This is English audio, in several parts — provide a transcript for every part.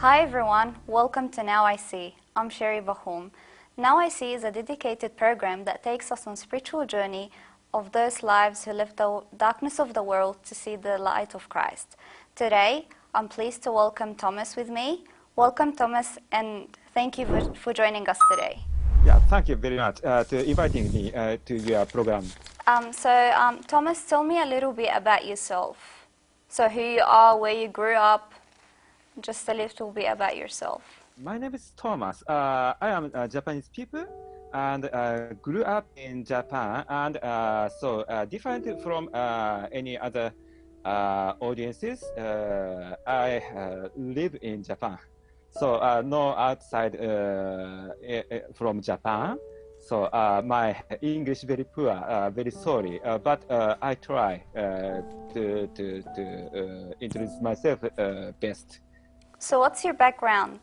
Hi everyone, welcome to Now I See. I'm Sherry Bahum. Now I See is a dedicated program that takes us on spiritual journey of those lives who live the darkness of the world to see the light of Christ. Today, I'm pleased to welcome Thomas with me. Welcome Thomas, and thank you for joining us today. Yeah, thank you very much to inviting me to your program. Thomas, tell me a little bit about yourself. So who you are, where you grew up, just a little bit about yourself. My name is Thomas. I am a Japanese people and grew up in Japan, and different from any other audiences. I live in Japan, so no outside from Japan. So my English very poor, very sorry, but I try to introduce myself best. So what's your background?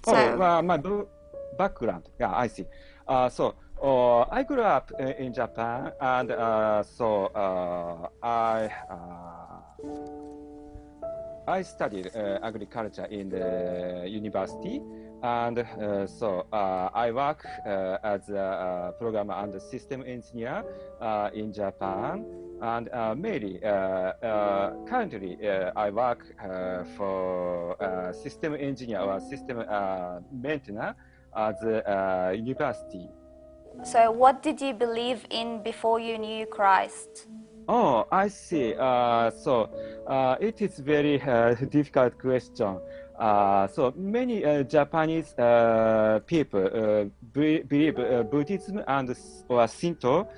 My background. Yeah, I see. I grew up in Japan, and I studied agriculture in the university, and I work as a programmer and system engineer in Japan. And mainly, currently, I work for system engineer or system maintainer at the university. So what did you believe in before you knew Christ? Oh, I see. It is very difficult question. So many Japanese people believe Buddhism and or Shinto.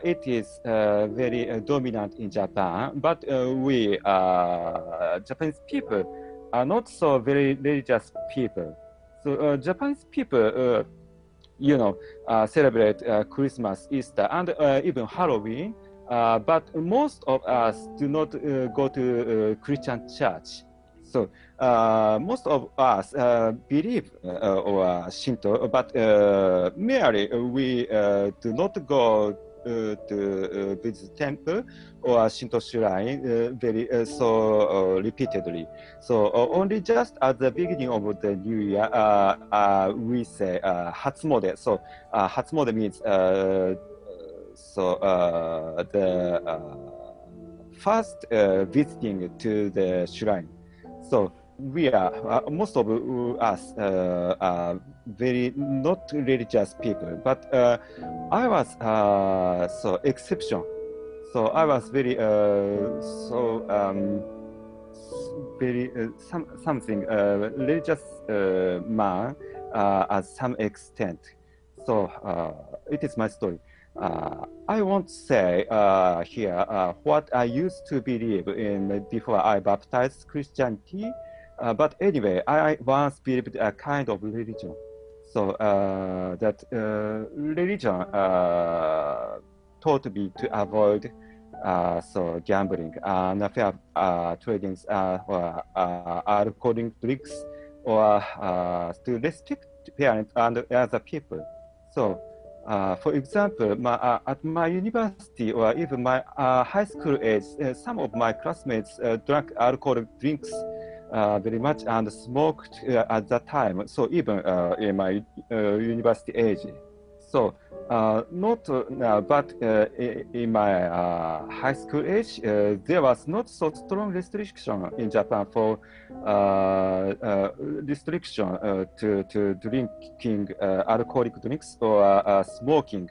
It is very dominant in Japan, but we Japanese people are not so very religious people. So Japanese people, celebrate Christmas, Easter, and even Halloween. But most of us do not go to Christian church. So most of us believe or Shinto, but merely we do not go to visit temple or Shinto shrine repeatedly. So only just at the beginning of the new year, we say Hatsumode. So Hatsumode means the first visiting to the shrine. So we are most of us are very not religious people, but I was exception. So I was very something religious man at some extent. So it is my story. I won't say here what I used to believe in before I baptized Christianity, but anyway, I once believed a kind of religion. So that religion taught me to avoid gambling, unfair tradings, or alcoholic drinks, or to respect parents and other people. So. For example, at my university or even my high school age, some of my classmates drank alcoholic drinks very much and smoked at that time. So even in my university age. So not now, but in my high school age, there was not so strong restriction in Japan for restriction to drinking alcoholic drinks or smoking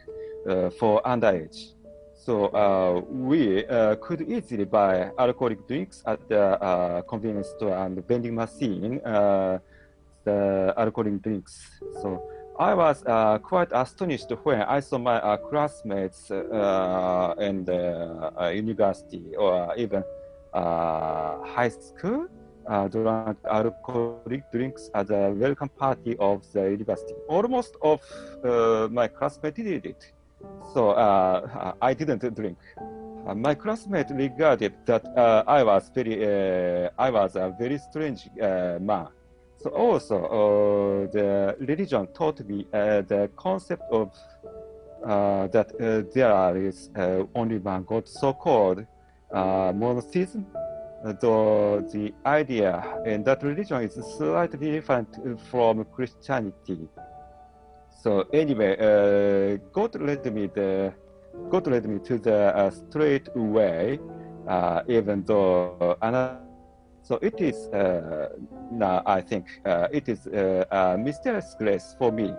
for underage. So we could easily buy alcoholic drinks at the convenience store and vending machine, the alcoholic drinks. So I was quite astonished when I saw my classmates in the university or even high school drank alcoholic drinks at the welcome party of the university. Almost of my classmates did it. So I didn't drink. My classmate regarded that I was a very strange man. So also the religion taught me the concept of that there is only one God, so-called monotheism. though the idea in that religion is slightly different from Christianity. So anyway, God led me to the straight way, even though another. So it is now I think it is a mysterious grace for me.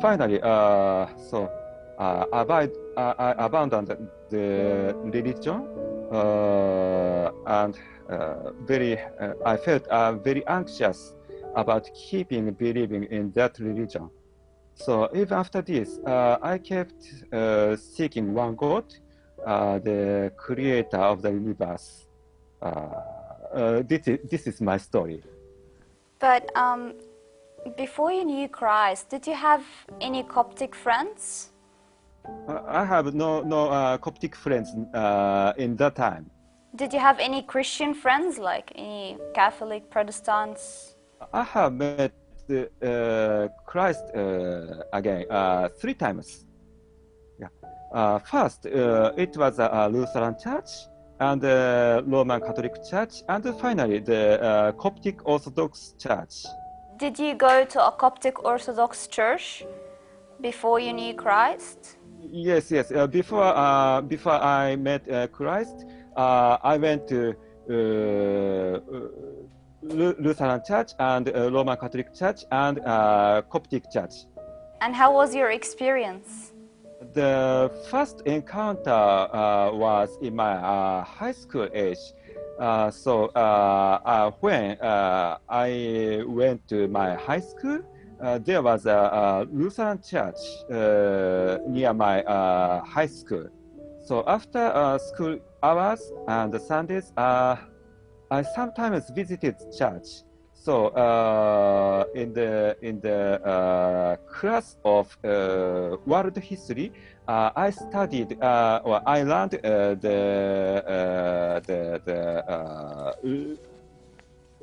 Finally, I abandoned the religion, and I felt very anxious about keeping believing in that religion. So even after this, I kept seeking one God, the creator of the universe. This is my story. But before you knew Christ, did you have any Coptic friends? I have no Coptic friends in that time. Did you have any Christian friends, like any Catholic, Protestants? I have met Christ again 3 times. Yeah. First, it was a Lutheran church and Roman Catholic church, and finally the Coptic Orthodox church. Did you go to a Coptic Orthodox church before you knew Christ? Yes. Before I met Christ, I went to Lutheran Church and Roman Catholic Church and Coptic Church. And how was your experience? The first encounter was in my high school age. When I went to my high school, there was a Lutheran church near my high school. So after school hours and Sundays, I sometimes visited church. So in the class of world history, I studied or I learned the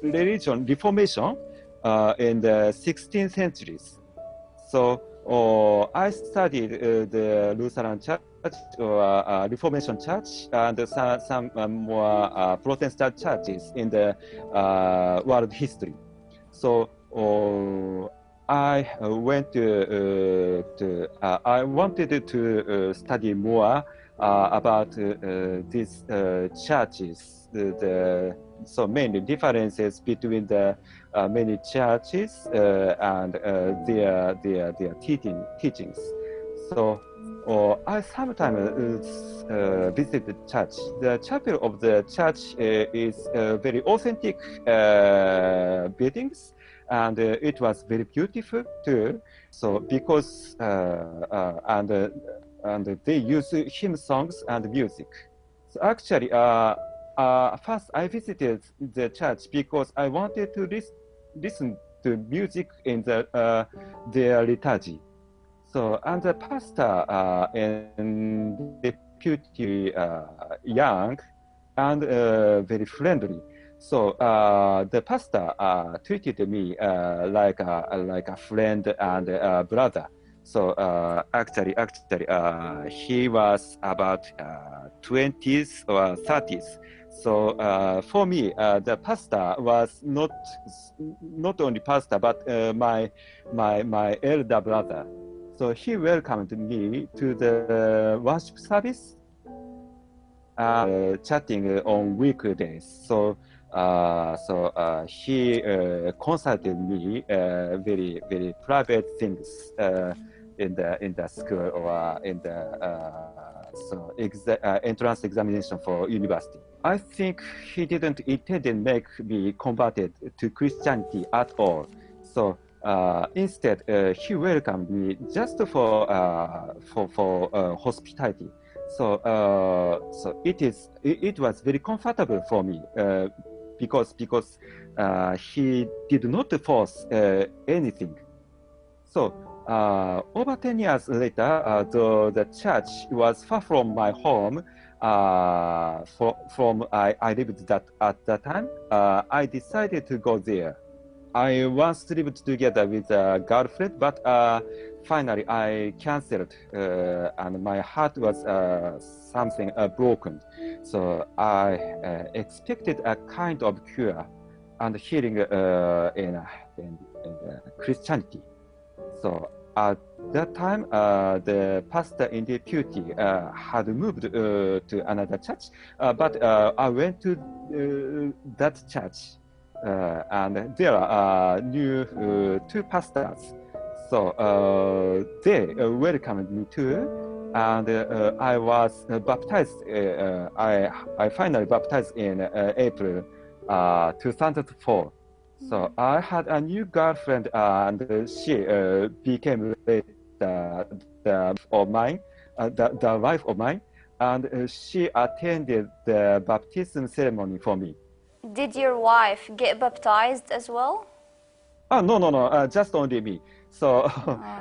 religion Reformation in the 16th centuries. So I studied the Lutheran Church or Reformation Church and some more Protestant churches in the world history. So I wanted to study more about these churches. So mainly differences between the many churches and their teachings. So I sometimes visit the church. The chapel of the church is very authentic buildings, and it was very beautiful too. So because and they use hymn songs and music. So actually, first I visited the church because I wanted to listen to music in their liturgy. So, and the pastor and deputy young and very friendly. So the pastor treated me like a friend and a brother. So actually, he was about 20s or 30s. So for me, the pastor was not only pastor, but my elder brother. So he welcomed me to the worship service, chatting on weekdays. So he consulted me very private things in the school or in the entrance examination for university. I think he didn't intend to make me converted to Christianity at all. So instead, he welcomed me just for hospitality. So it was very comfortable for me because he did not force anything. So over 10 years later, though the church was far from my home, from I lived at that time, I decided to go there. I once lived together with a girlfriend, but finally I canceled, and my heart was something broken. So I expected a kind of cure and healing in Christianity. So at that time, the pastor in deputy had moved to another church, but I went to that church, and there are new two pastors. So they welcomed me too, and I was baptized. I finally baptized in April 2004. So I had a new girlfriend, and she became the of mine, the wife of mine, and she attended the baptism ceremony for me. Did your wife get baptized as well? Oh, no, no, no, just only me. So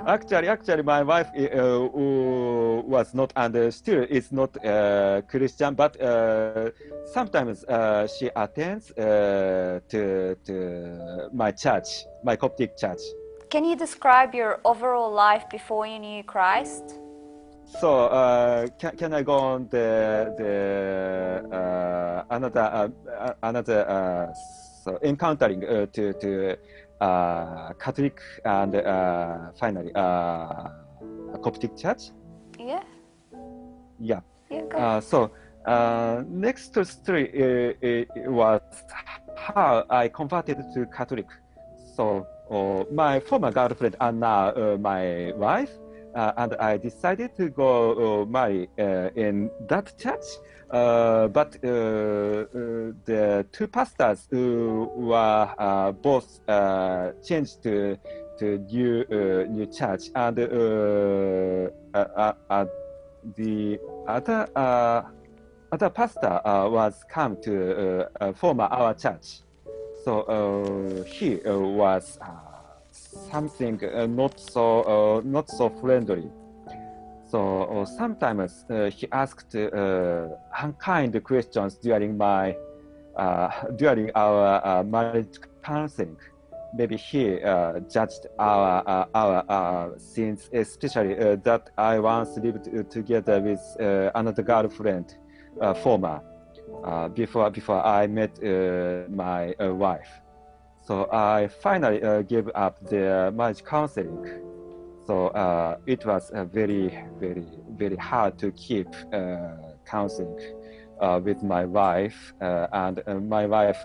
actually, my wife was not, and still is not Christian, but sometimes she attends to my church, my Coptic church. Can you describe your overall life before you knew Christ? So can I go on another so encountering to Catholic and finally Coptic church? Yeah, Yeah. yeah, go. So next story was how I converted to Catholic. So my former girlfriend and now my wife, and I decided to go marry in that church. But the two pastors who were both changed to new church, and the other pastor was come to former our church. So he was something not so friendly. So sometimes he asked unkind questions during our marriage counseling. Maybe he judged our sins, especially that I once lived together with another girlfriend, former, before I met my wife. So I finally gave up the marriage counseling. So it was very hard to keep counseling with my wife, and my wife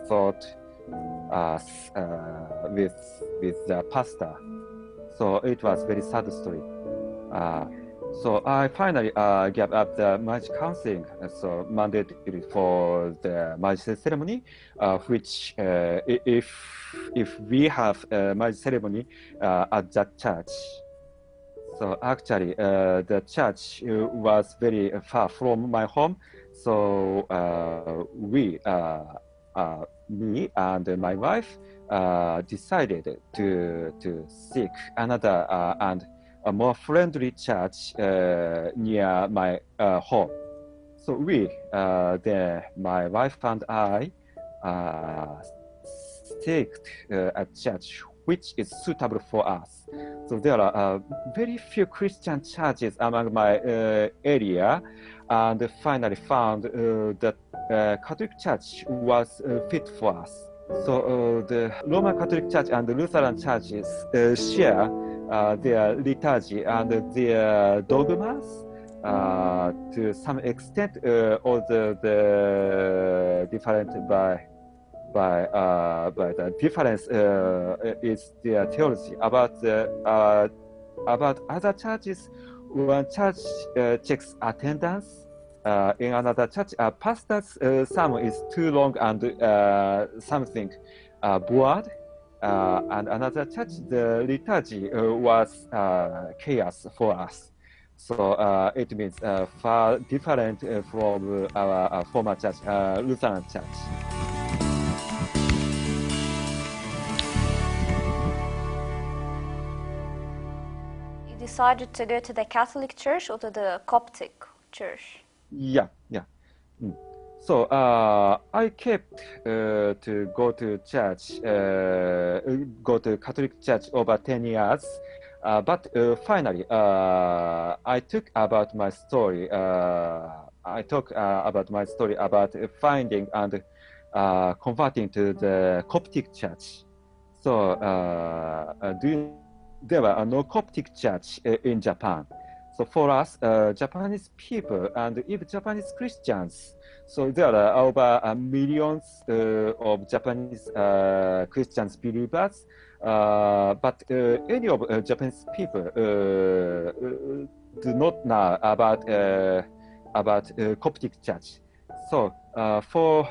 thought with the pastor. So it was very sad story. So I finally gave up the marriage counseling, so mandatory for the marriage ceremony, which if we have a marriage ceremony at that church. So actually, the church was very far from my home. So me and my wife, decided to seek another and a more friendly church near my home. So my wife and I, seeked a church which is suitable for us. So there are very few Christian churches among my area, and finally found that Catholic Church was fit for us. So the Roman Catholic Church and the Lutheran churches share their liturgy and their dogmas to some extent, all the different by the difference is their theology about other churches. One church checks attendance. In another church, pastor's sermon is too long and something bored. And another church, the liturgy was chaos for us. So it means far different from our former church, Lutheran church. You decided to go to the Catholic Church or to the Coptic Church? Yeah. So I kept to go to church, go to Catholic church over 10 years. But finally, I took about my story I talk about my story about finding and converting to the Coptic Church. So, there were no Coptic Church in Japan. So for us, Japanese people and even Japanese Christians, so there are over millions of Japanese Christians believers, but any of Japanese people do not know about Coptic Church. So for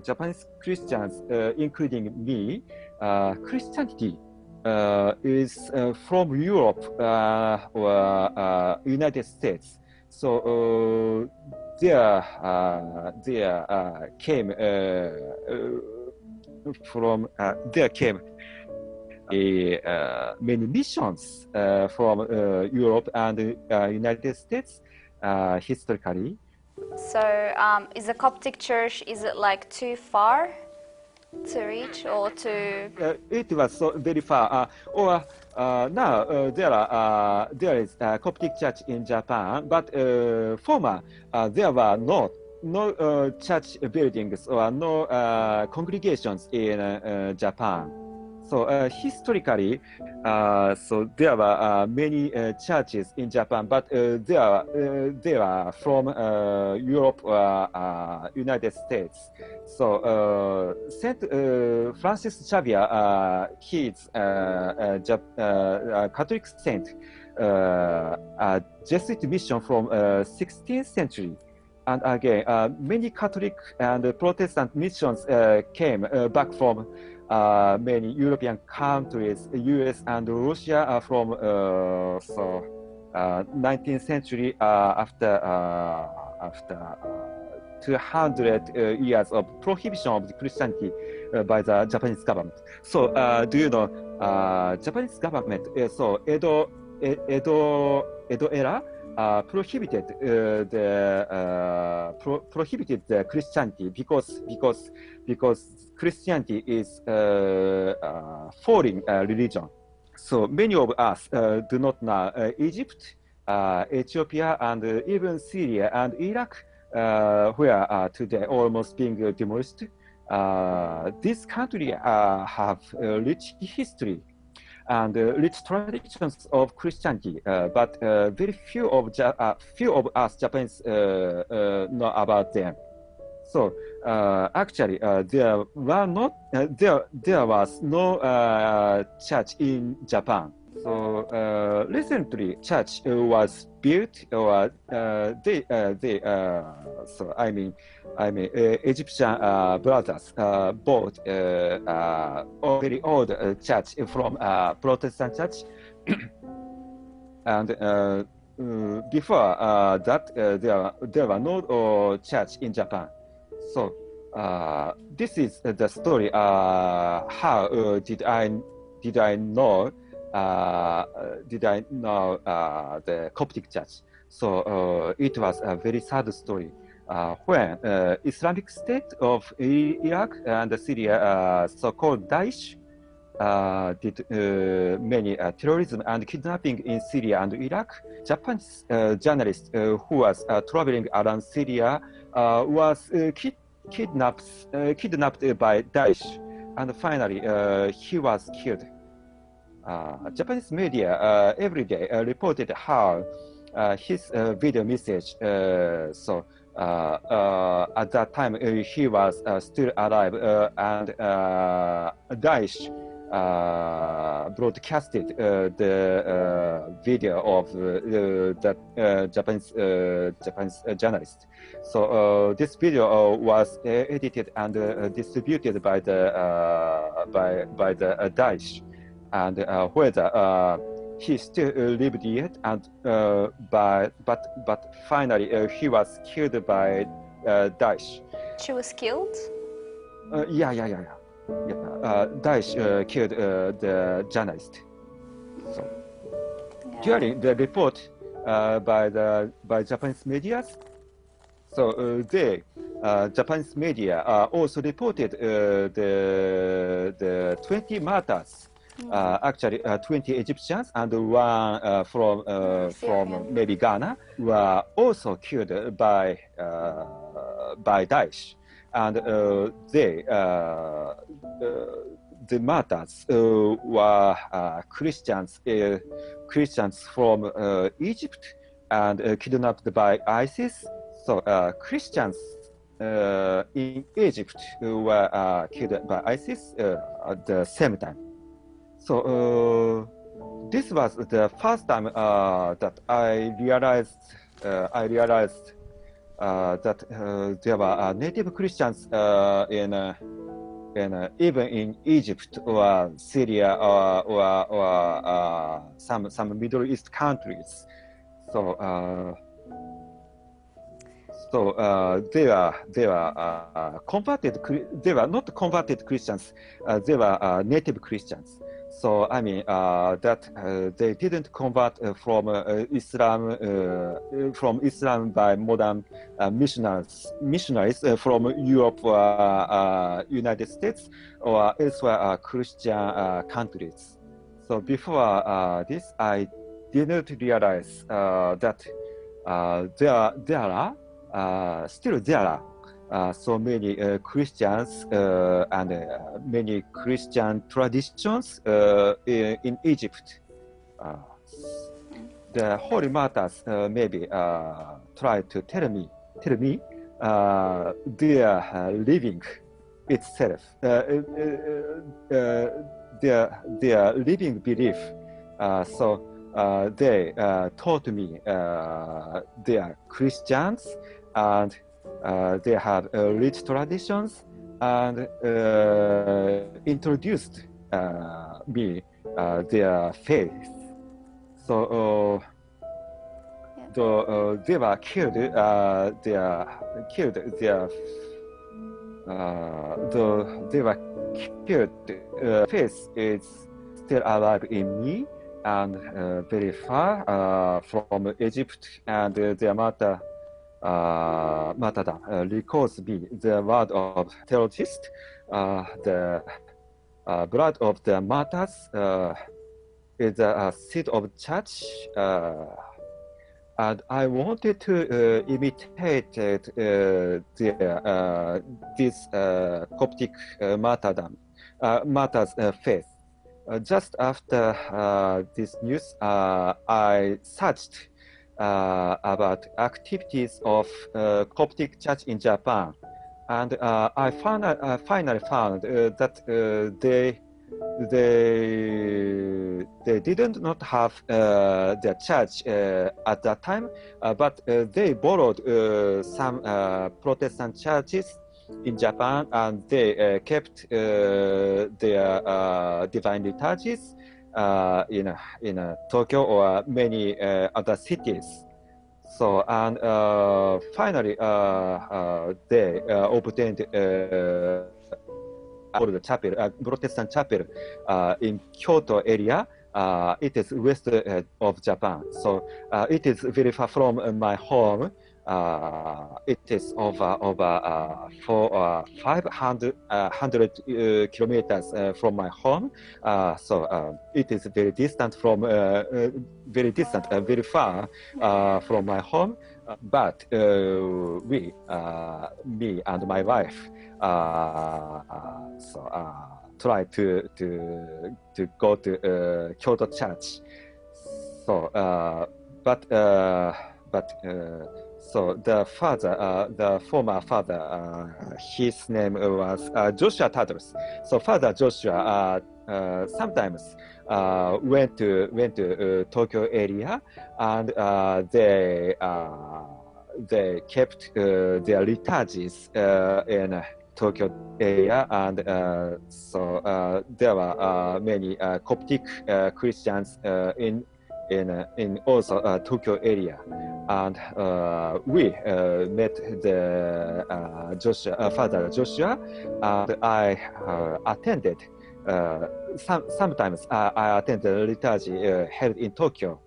Japanese Christians, including me, Christianity is from Europe or United States. So there came many missions from Europe and United States historically. So is the Coptic Church, is it like too far to reach or to... It was so very far. Now there is a Coptic church in Japan, but former there were no church buildings or no congregations in Japan. So historically, so there were many churches in Japan, but they are from Europe or United States. So Saint Francis Xavier, he's Catholic saint, a Jesuit mission from 16th century. And again, many Catholic and Protestant missions came back from many European countries, US and Russia, from 19th century after 200 years of prohibition of Christianity by the Japanese government. So do you know Japanese government? So Edo era prohibited the Christianity because Christianity is foreign religion. So many of us do not know Egypt, Ethiopia, and even Syria and Iraq, where today almost being demolished. This country have a rich history and rich traditions of Christianity, but very few of us Japanese know about them. So actually, there was no church in Japan. So recently, church was built, or Egyptian brothers bought a very old church from Protestant church, and before that, there were no church in Japan. So this is the story. How did I know the Coptic Church? So it was a very sad story when Islamic State of Iraq and Syria, so-called Daesh, did many terrorism and kidnapping in Syria and Iraq. Japanese journalist who was traveling around Syria was kidnapped by Daesh, and finally he was killed. Japanese media every day reported how his video message. So at that time he was still alive, and Daesh broadcasted the video of that Japanese journalist. So this video was edited and distributed by the Daesh, and whether he still lived yet, and but finally he was killed by Daesh. She was killed? Yeah. Daesh killed the journalist. So during the report by Japanese media, so Japanese media also reported the 20 martyrs Actually 20 Egyptians and one from Syrian. maybe Ghana were also killed by Daesh, and the martyrs were Christians from Egypt and kidnapped by ISIS. So Christians in Egypt were killed by ISIS at the same time. So this was the first time that I realized that there were native Christians even in Egypt or Syria or some Middle East countries. So they were converted. They were not converted Christians. They were native Christians. So I mean that they didn't convert from Islam by modern missionaries from Europe or United States or elsewhere Christian countries. So before this, I didn't realize that still there are so many Christians and many Christian traditions in Egypt. The Holy Martyrs maybe try to tell me their living itself, their living belief. So they taught me they are Christians and they have rich traditions and introduced me their faith. So though they were killed, though they were killed, faith is still alive in me and very far from Egypt, and their martyrdom recalls me the word of theologist, the blood of the martyrs is a seed of church, and I wanted to imitate this Coptic martyrs' faith. Just after this news, I searched about activities of Coptic Church in Japan, and I finally found that they didn't not have their church at that time, but they borrowed some Protestant churches in Japan, and they kept their divine liturgies in Tokyo or many other cities. So, and finally they obtained old chapel, Protestant chapel in Kyoto area. It is west of Japan, so it is very far from my home. It is over 500 kilometers from my home. So it is very distant from very far from my home. But me and my wife, try to go to Kyoto Church. So, so the father, the former father, his name was Joshua Tadros. So Father Joshua sometimes went to Tokyo area, and they kept their liturgies in Tokyo area, and so there were many Coptic Christians in also Tokyo area, and we met the Father Joshua, and I attended. Sometimes I attended liturgy held in Tokyo.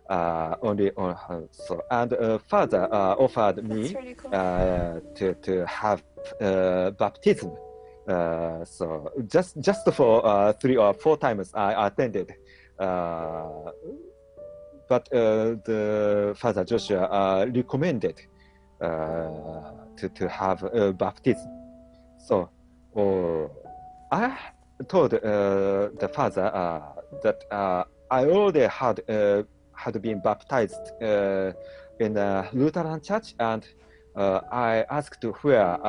Only on so, and Father offered me really cool. to have baptism So just for 3 or 4 times I attended, uh, but the Father Joshua recommended to have baptism. So I told the father that I already had been baptized in a Lutheran church, and I asked where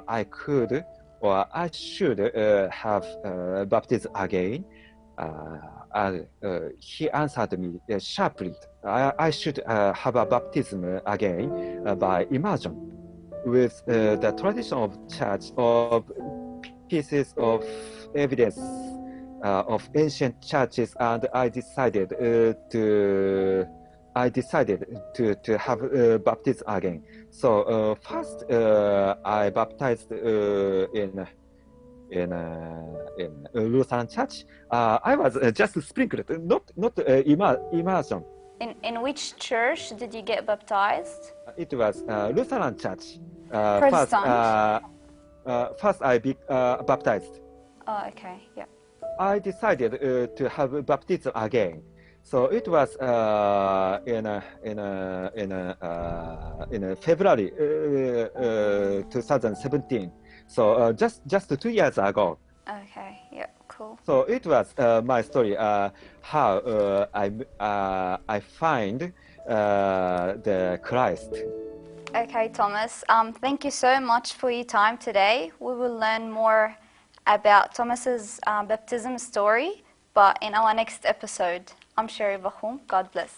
I could or I should have baptized again. He answered me sharply. I should have a baptism again by immersion with the tradition of church of pieces of evidence of ancient churches, and I decided to have baptism again. So first I baptized in Lutheran church. I was just sprinkled, not immersion. In which church did you get baptized? It was Lutheran church. Protestant? First I be baptized. Oh, okay, yeah. I decided to have baptism again. So it was in February 2017. So just 2 years ago. Okay, yeah, cool. So it was my story. How I find the Christ. Okay, Thomas, thank you so much for your time today. We will learn more about Thomas's baptism story, but in our next episode. I'm Sherry Bahum. God bless.